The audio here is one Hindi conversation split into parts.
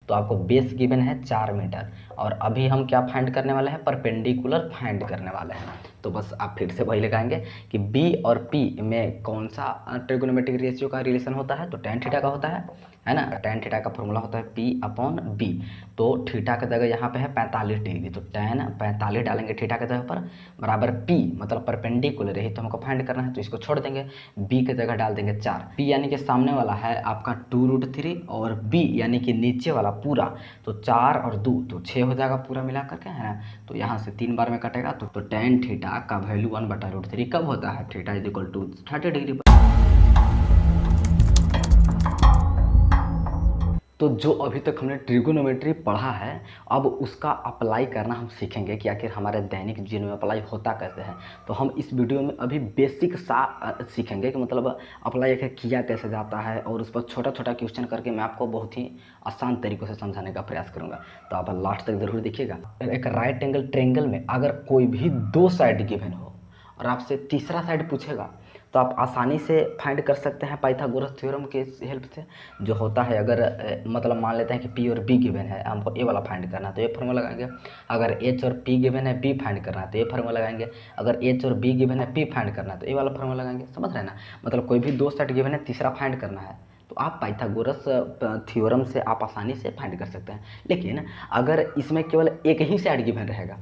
तो आपको बेस गिवन है 4 मीटर, और अभी हम क्या फाइंड करने वाले हैं, परपेंडिकुलर फाइंड करने वाले हैं। तो बस आप फिर से वही लगाएंगे कि बी और पी में कौन सा ट्रिगोनोमेट्रिक रेशियो का रिलेशन होता है, तो tan थीटा का होता है ना। tan थीटा का फॉर्मूला होता है P अपॉन बी। तो थीटा की जगह यहाँ पे है 45 डिग्री, तो tan 45 डालेंगे थीटा की जगह पर, बराबर P मतलब परपेंडिकुलर, यही तो हमको फाइंड करना है, तो इसको छोड़ देंगे, B की जगह डाल देंगे 4। P यानी कि सामने वाला है आपका 2√3, और B यानी कि नीचे वाला पूरा, तो 4 और 2 तो 6 हो जाएगा पूरा मिला करके, है ना। तो यहाँ से 3 बार में कटेगा, तो tan थीटा का वैल्यू 1/√3 कब होता है, theta is equal to 30 degree. तो जो अभी तक हमने ट्रिगोनोमेट्री पढ़ा है, अब उसका अप्लाई करना हम सीखेंगे कि आखिर हमारे दैनिक जीवन में अप्लाई होता कैसे है। तो हम इस वीडियो में अभी बेसिक सा सीखेंगे कि मतलब अप्लाई किया कैसे जाता है, और उस पर छोटा छोटा क्वेश्चन करके मैं आपको बहुत ही आसान तरीक़ों से समझाने का प्रयास करूँगा। तो आप लास्ट तक ज़रूर देखिएगा। एक राइट एंगल ट्रायंगल में अगर कोई भी 2 साइड गिवन हो और आपसे तीसरा साइड पूछेगा, तो आप आसानी से फाइंड कर सकते हैं पाइथागोरस थ्योरम के हेल्प से। जो होता है, अगर मतलब मान लेते हैं कि पी और बी गिवन है, हमको ए वाला फाइंड करना है तो ये फार्मूला लगाएंगे। अगर एच और पी गिवन है, बी फाइंड करना है तो ये फार्मूला लगाएंगे। अगर एच और बी गिवन है, पी फाइंड करना है तो ए वाला फार्मूला लगाएंगे। समझ रहे हैं ना, मतलब कोई भी 2 सेट गिवन है, तीसरा फाइंड करना है तो आप पाइथागोरस थ्योरम से आप आसानी से फाइंड कर सकते हैं। लेकिन अगर इसमें केवल एक ही साइड गिवन रहेगा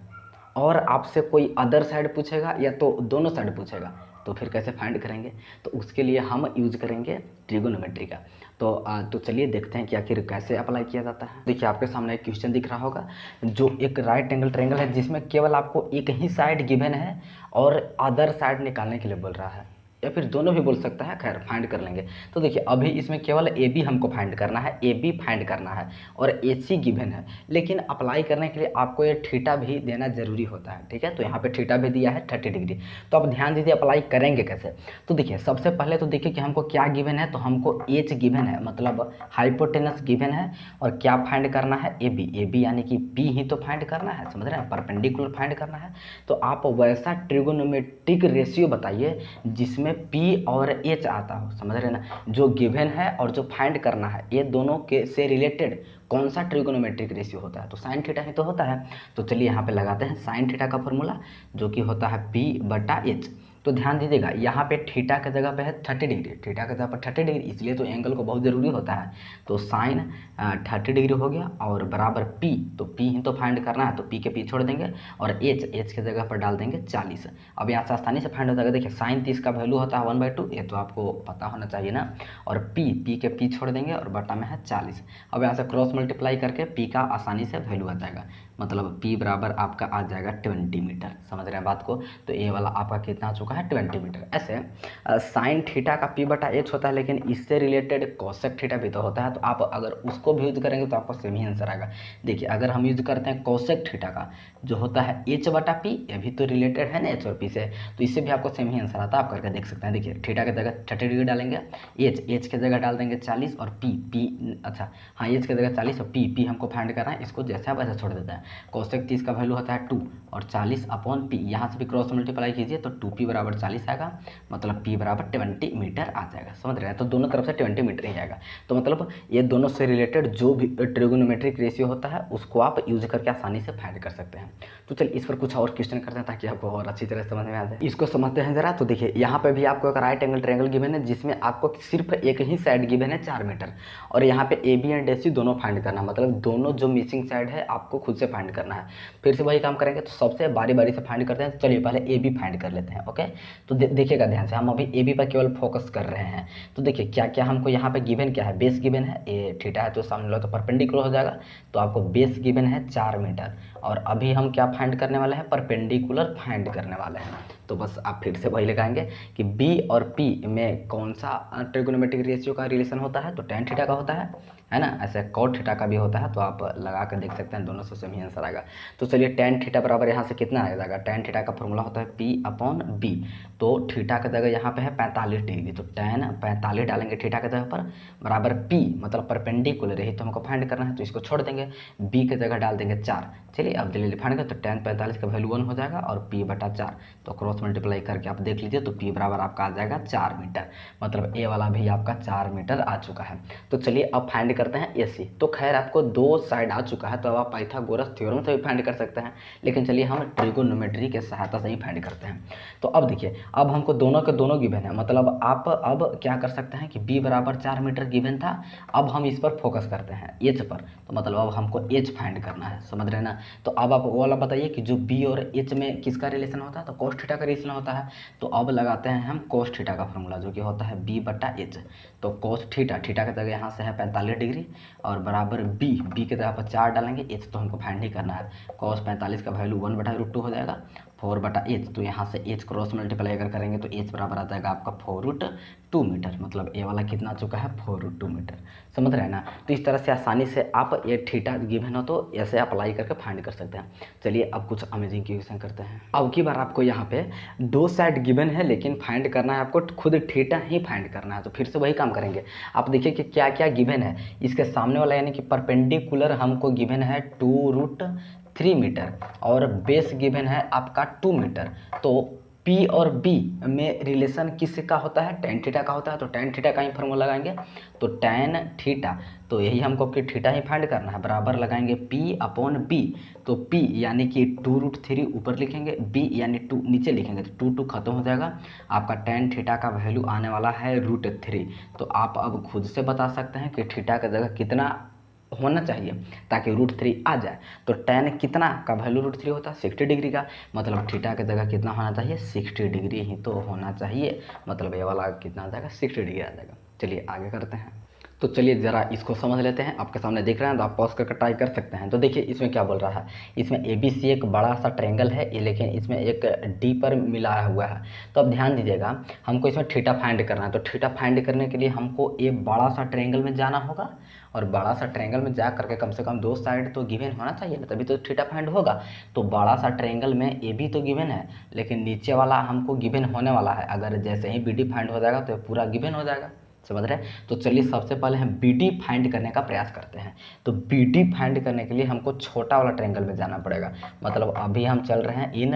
और आपसे कोई अदर साइड पूछेगा या तो दोनों साइड पूछेगा, तो फिर कैसे फाइंड करेंगे, तो उसके लिए हम यूज़ करेंगे ट्रिगोनोमेट्री का। तो चलिए देखते हैं कि आखिर कैसे अप्लाई किया जाता है। देखिए आपके सामने एक क्वेश्चन दिख रहा होगा, जो एक राइट एंगल ट्रायंगल है जिसमें केवल आपको एक ही साइड गिवन है और अदर साइड निकालने के लिए बोल रहा है, या फिर दोनों भी बोल सकता है, खैर फाइंड कर लेंगे। तो देखिए अभी इसमें केवल ए बी हमको फाइंड करना है, ए बी फाइंड करना है और ए सी गिवन है, लेकिन अप्लाई करने के लिए आपको ये थीटा भी देना जरूरी होता है, ठीक है। तो यहाँ पे थीटा भी दिया है 30 डिग्री। तो अब ध्यान दीजिए अप्लाई करेंगे कैसे। तो देखिए सबसे पहले तो देखिए कि हमको क्या गिवन है, तो हमको एच गिवन है, मतलब हाइपोटेनस गिवन है, और क्या फाइंड करना है, ए बी यानी कि पी ही तो फाइंड करना है, समझ रहे हैं, परपेंडिकुलर फाइंड करना है। तो आप वैसा ट्रिगोनोमेट्रिक रेशियो बताइए जिसमें P और H आता हो, समझ रहे ना, जो गिवन है और जो फाइंड करना है, ये दोनों के से रिलेटेड कौन सा ट्रिगोनोमेट्रिक रेशियो होता है, तो साइन थीटा ही तो होता है। तो चलिए यहाँ पे लगाते हैं साइन थीटा का फॉर्मूला, जो कि होता है P/H। तो ध्यान दीजिएगा यहाँ पे थीटा की जगह पे है 30 डिग्री, थीटा की जगह पर 30 डिग्री, इसलिए तो एंगल को बहुत ज़रूरी होता है। तो साइन 30 डिग्री हो गया और बराबर P, तो P ही तो फाइंड करना है, तो P के P छोड़ देंगे, और H की जगह पर डाल देंगे 40। अब यहाँ से आसानी से फाइंड हो जाएगा। देखिए साइन 30 का वैल्यू होता है 1/2, ये तो आपको पता होना चाहिए ना। और P के P छोड़ देंगे और बटा में है 40। अब यहाँ से क्रॉस मल्टीप्लाई करके P का आसानी से वैल्यू आ जाएगा, मतलब P बराबर आपका आ जाएगा 20 मीटर। समझ रहे हैं बात को, तो ये वाला आपका कितना आ चुका है 20 मीटर। ऐसे साइन थीटा का P/H होता है, लेकिन इससे रिलेटेड कोसेक थीटा भी तो होता है, तो आप अगर उसको भी यूज करेंगे तो आपको सेम ही आंसर आएगा। देखिए अगर हम यूज करते हैं कोसेक थीटा का, जो होता है H/P, ये भी तो रिलेटेड है ना H और P से, तो इससे भी आपको सेम ही आंसर आता है, आप करके देख सकते हैं। देखिए थीटा की जगह 30 डिग्री डालेंगे, H की जगह डाल देंगे 40, और P अच्छा हाँ H की जगह 40 और P हमको फाइंड करना है, इसको जैसा वैसा छोड़ देते हैं। कोसेक 30 का वैल्यू होता है 2 और 40/P, यहाँ से भी क्रॉस मल्टीप्लाई कीजिए तो 2P बराबर 40 आएगा, मतलब P बराबर 20 मीटर आ जाएगा। समझ रहे हैं, तो दोनों तरफ से 20 मीटर ही आएगा। तो मतलब ये दोनों से रिलेटेड जो भी ट्रिगोनोमेट्रिक रेशियो होता है उसको आप यूज करके आसानी से फाइंड कर सकते हैं। तो चलिए इस पर कुछ और क्वेश्चन करते हैं ताकि आपको और अच्छी तरह समझ में आ जाए। इसको समझते हैं जरा। तो देखिए यहाँ पे भी आपको एक राइट एंगल ट्रायंगल गिवन है जिसमें आपको सिर्फ एक ही साइड गिवन है 4 मीटर, और यहाँ पे ए बी एंड AC दोनों फाइंड करना है, मतलब दोनों जो मिसिंग साइड है आपको खुद से फाइंड करना है। फिर से वही काम करेंगे, तो सबसे बारी बारी से फाइंड करते हैं। तो चलिए पहले ए बी फाइंड कर लेते हैं। ओके, तो देखिएगा ध्यान से, हम अभी ए बी पर केवल फोकस कर रहे हैं। तो देखिए क्या क्या हमको यहाँ पे गिवन क्या है, बेस गिवन है, ये थीटा है तो सामने लो तो परपेंडिकुलर हो जाएगा, तो आपको बेस गिवन है 4 मीटर, और अभी हम क्या फाइंड करने वाले हैं, परपेंडिकुलर फाइंड करने वाले हैं। तो बस आप फिर से वही लगाएंगे कि बी और पी में कौन सा ट्रिगोनोमेट्रिक रेशियो का रिलेशन होता है, तो tan थीटा का होता है ना। ऐसे cot थीटा का भी होता है, तो आप लगा कर देख सकते हैं, दोनों से सेम ही आंसर आएगा। तो चलिए tan थीटा बराबर यहाँ से कितना आ जाएगा, tan थीटा का फॉर्मूला होता है P/B। तो थीटा की जगह यहाँ पे है 45 डिग्री, तो tan 45 डालेंगे थीटा की जगह पर, बराबर P मतलब परपेंडिकुलर, यही तो हमको फाइंड करना है, तो इसको छोड़ देंगे, B की जगह डाल देंगे 4। चलिए अब जल्दी फाइंड करें, तो tan 45 का वैल्यू 1 हो जाएगा और P/4, तो क्रॉस मल्टीप्लाई करके आप देख लीजिए, तो P बराबर आपका आ जाएगा 4 मीटर, मतलब ए वाला भी आपका 4 मीटर आ चुका है। तो चलिए अब फाइंड करते हैं AC। तो खैर आपको 2 साइड आ चुका है, तो अब आप पाइथागोरस थ्योरम से भी फाइंड कर सकते हैं, लेकिन चलिए हम ट्रिगोनोमेट्री के सहायता से ही फाइंड करते हैं। तो अब देखिए, अब हमको दोनों के दोनों गिवन है, मतलब आप अब क्या कर सकते हैं कि b बराबर 4 मीटर गिवन था, अब हम इस पर फोकस करते हैं h पर। तो मतलब अब हमको h फाइंड करना है, समझ रहे हैं ना। तो अब आप वो वाला बताइए कि जो b और h में किसका रिलेशन होता है, तो cos थीटा का रिलेशन होता है। तो अब लगाते हैं हम cos थीटा का फॉर्मूला, जो कि होता है b बटा h। तो cos थीटा, थीटा की जगह यहाँ से है 45 डिग्री और बराबर b की जगह पर 4 डालेंगे, h तो हमको फाइंड ही करना है। cos 45 का वैल्यू 1/√2 हो जाएगा, 4/h। तो यहाँ से h क्रॉस मल्टीप्लाई अगर करेंगे तो h बराबर आ जाएगा आपका 4√2 मीटर। मतलब ये वाला कितना आ चुका है, 4√2 मीटर, समझ रहे हैं ना। तो इस तरह से आसानी से आप ये थीटा गिवन हो तो ऐसे अप्लाई करके फाइंड कर सकते हैं। चलिए अब कुछ अमेजिंग क्वेश्चन करते हैं। अब की बार आपको यहाँ पे 2 साइड गिवन है, लेकिन फाइंड करना है आपको खुद थीटा ही फाइंड करना है। तो फिर से वही काम करेंगे। आप देखिए कि क्या क्या गिवन है। इसके सामने वाला यानी कि परपेंडिकुलर हमको गिवन है 2√3 मीटर और बेस गिवन है आपका 2 मीटर। तो P और B में रिलेशन किसका होता है, tan थीटा का होता है। तो tan थीटा का ही फॉर्मूला लगाएंगे, तो tan थीटा, तो यही हमको कि थीटा ही फाइंड करना है, बराबर लगाएंगे P/B। तो P यानी कि 2√3 ऊपर लिखेंगे, B यानी 2 नीचे लिखेंगे, तो 2 खत्म हो जाएगा। आपका tan थीटा का वैल्यू आने वाला है √3। तो आप अब खुद से बता सकते हैं कि थीटा की जगह कितना होना चाहिए ताकि √3 आ जाए। तो tan कितना का वैल्यू √3 होता है, 60 डिग्री का। मतलब थीटा की जगह कितना होना चाहिए, 60 डिग्री ही तो होना चाहिए। मतलब ये वाला कितना आ जाएगा, 60 डिग्री आ जाएगा। चलिए आगे करते हैं। तो चलिए ज़रा इसको समझ लेते हैं। आपके सामने देख रहे हैं तो आप पॉज करके ट्राई कर सकते हैं। तो देखिए इसमें क्या बोल रहा है, इसमें ABC एक बड़ा सा ट्रायंगल है ये, लेकिन इसमें एक D पर मिलाया हुआ है। तो अब ध्यान दीजिएगा, हमको इसमें थीटा फाइंड करना है। तो थीटा फाइंड करने के लिए हमको ये बड़ा सा ट्रायंगल में जाना होगा, और बड़ा सा ट्रायंगल में जा करके कम से कम 2 साइड तो गिवन होना चाहिए ना, तभी तो थीटा फाइंड होगा। तो बड़ा सा ट्रायंगल में AB तो गिवन है, लेकिन नीचे वाला हमको गिवन होने वाला है। अगर जैसे ही BD फाइंड हो जाएगा तो पूरा गिवन हो जाएगा, समझ रहे हैं। तो चलिए सबसे पहले हम BD फाइंड करने का प्रयास करते हैं। तो BD फाइंड करने के लिए हमको छोटा वाला ट्रायंगल में जाना पड़ेगा। मतलब अभी हम चल रहे हैं इन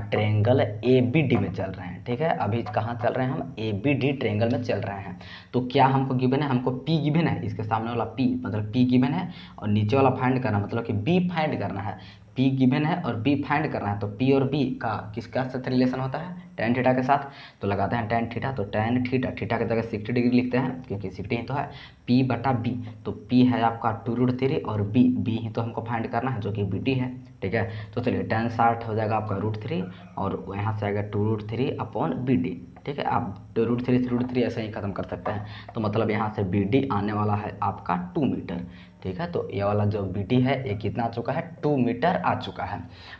ट्रायंगल ABD में चल रहे हैं, ठीक है। अभी कहाँ चल रहे हैं हम, ABD ट्रायंगल में चल रहे हैं। तो क्या हमको गिवन है, हमको P गिवन है, इसके सामने वाला P मतलब P गिवन है, और नीचे वाला फाइंड करना मतलब कि B फाइंड करना है। P गिवन है और B फाइंड करना है। तो P और B का किसका साथ रिलेशन होता है, tan थीटा के साथ। तो लगाते हैं tan थीटा, तो tan थीटा, थीटा की जगह 60 डिग्री लिखते हैं क्योंकि 60 ही तो है। P/B, तो P है आपका 2√3 और B ही तो हमको फाइंड करना है, जो कि BD है, ठीक है। तो चलिए tan 60 हो जाएगा आपका √3 और यहाँ से आएगा 2√3/BD, ठीक है। आप √3 से √3 ऐसे ही ख़त्म कर सकते हैं। तो मतलब यहाँ से BD आने वाला है आपका 2 मीटर, ठीक है। तो ये वाला जो BD है ये कितना आ चुका है, 2 मीटर आ चुका है।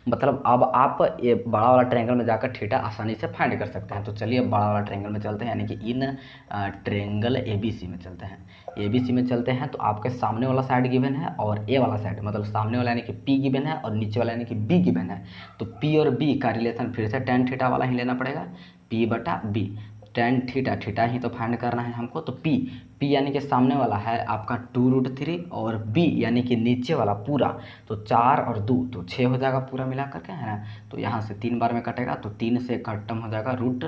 मतलब अब आप ये बड़ा वाला ट्रायंगल में जाकर थीटा आसानी से फाइंड कर सकते हैं। तो चलिए बड़ा वाला ट्रायंगल में चलते हैं, यानी कि इन ट्रायंगल ABC में चलते हैं। ABC में चलते हैं तो आपके सामने वाला साइड गिवन है और ए वाला साइड, मतलब सामने वाला यानी कि P गिवन है और नीचे वाला यानी कि B गिवन है। तो P और B का रिलेशन फिर से tan थीटा वाला ही लेना पड़ेगा, P/B। tan थीटा, थीटा ही तो फाइंड करना है हमको। तो P यानी कि सामने वाला है आपका 2√3 और B यानी कि नीचे वाला पूरा, तो 4 और 2 तो 6 हो जाएगा पूरा मिला करके, है ना। तो यहाँ से 3 बार में कटेगा, तो 3 से खत्म हो जाएगा रूट।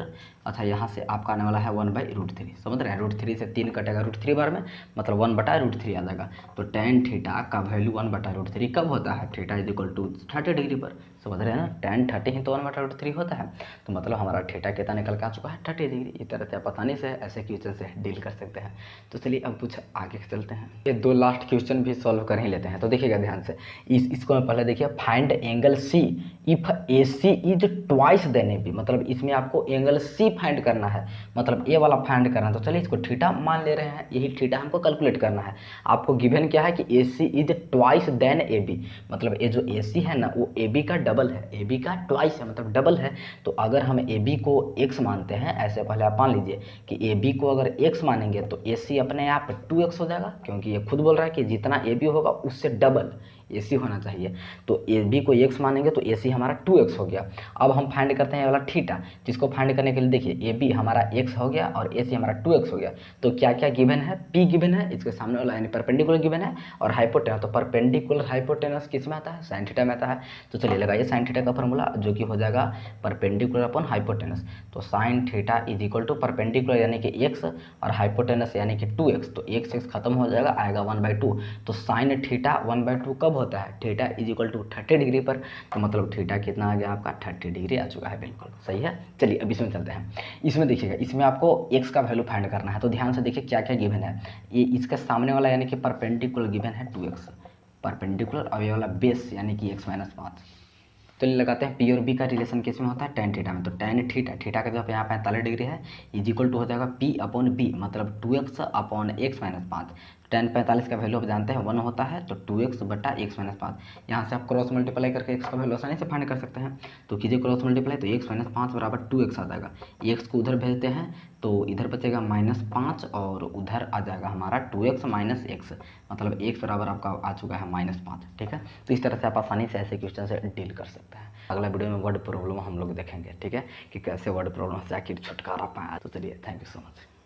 अच्छा, यहाँ से आपका आने वाला है 1/√3, समझ रहे हैं। √3 से 3 कटेगा √3 बार में, मतलब 1/√3 आ जाएगा। तो tan थीटा का वैल्यू 1/√3 कब होता है, थीटा = 30 डिग्री पर, समझ रहे हैं ना। tan 30 ही तो 1/√3 होता है। तो मतलब हमारा थीटा कितना निकल के आ चुका है, 30 डिग्री। इस तरह से आप आसानी से ऐसे क्वेश्चन से डील कर सकते हैं। तो चलिए अब कुछ आगे चलते हैं, ये 2 लास्ट क्वेश्चन भी सॉल्व कर ही लेते हैं। तो देखिएगा ध्यान से, इसको मैं पहले देखिए, find angle C if AC is twice then AB। मतलब इसमें आपको एंगल C फाइंड करना है, मतलब ए वाला फाइंड करना है। तो चलिए इसको थीटा मान ले रहे हैं, यही थीटा हमको कैलकुलेट करना है। आपको गिवन क्या है कि AC is twice then AB, मतलब ये जो AC है ना वो AB का डबल है, AB का ट्वाइस है, मतलब डबल है। तो अगर हम AB को x मानते हैं, ऐसे पहले आप मान लीजिए कि AB को अगर x मानेंगे तो AC अपने आप 2x हो जाएगा, क्योंकि ये खुद बोल रहा है कि जितना AB होगा उससे डबल AC होना चाहिए। तो AB को x मानेंगे तो AC हमारा 2x हो गया। अब हम फाइंड करते हैं ये वाला थीटा, जिसको फाइंड करने के लिए देखिए AB हमारा x हो गया और AC हमारा 2x हो गया। तो क्या क्या गिवन है, P गिवन है, इसके सामने वाला यानी परपेंडिकुलर गिवन है, और हाइपोटेनस। तो परपेंडिकुलर हाइपोटेनस किस में आता है, साइन थीटा में आता है। तो चलिए लगाइए साइन थीटा का फॉर्मूला, जो कि हो जाएगा परपेंडिकुलर अपॉन हाइपोटेनस। तो साइन थीटा = परपेंडिकुलर यानी कि x और हाइपोटेनस यानी कि 2x, तो x खत्म हो जाएगा, आएगा 1/2। तो साइन थीटा 1/2 कब होता है? Theta is equal to 30 degree पर। तो मतलब थीटा कितना आ गया आपका? 30 डिग्री आ चुका है, बिल्कुल सही है। चलिए अब इसमें चलते हैं। इसमें देखिएगा, इसमें आपको x का वैल्यू फाइंड करना है। तो ध्यान से देखिए क्या क्या गिवन है। ये इसके सामने वाला यानी कि परपेंडिकुलर गिवन है 2x, परपेंडिकुलर, और ये वाला बेस यानी कि x - 5। तो लगाते हैं पी और बी का रिलेशन किस में होता है? tan थीटा में। तो tan थीटा, थीटा का जब यहाँ 45 डिग्री है, इज इक्वल टू हो जाएगा p/b, मतलब 2x/x-5। tan 45 का वैल्यू आप जानते हैं 1 होता है, तो 2x/x-5। यहाँ से आप क्रॉस मल्टीप्लाई करके x का वैल्यू आसानी से फाइंड कर सकते हैं। तो कीजिए क्रॉस मल्टीप्लाई, तो x - 5 बराबर 2x आ जाएगा। x को उधर भेजते हैं तो इधर बचेगा -5 और उधर आ जाएगा हमारा 2x - x, मतलब x बराबर आपका आ चुका है -5। ठीक है, तो इस तरह से आप आसानी से ऐसे क्वेश्चन से डील कर सकते हैं। अगला वीडियो में वर्ड प्रॉब्लम हम लोग देखेंगे, ठीक है, कि कैसे वर्ड प्रॉब्लम से आखिर छुटकारा पाया। तो चलिए, थैंक यू सो मच।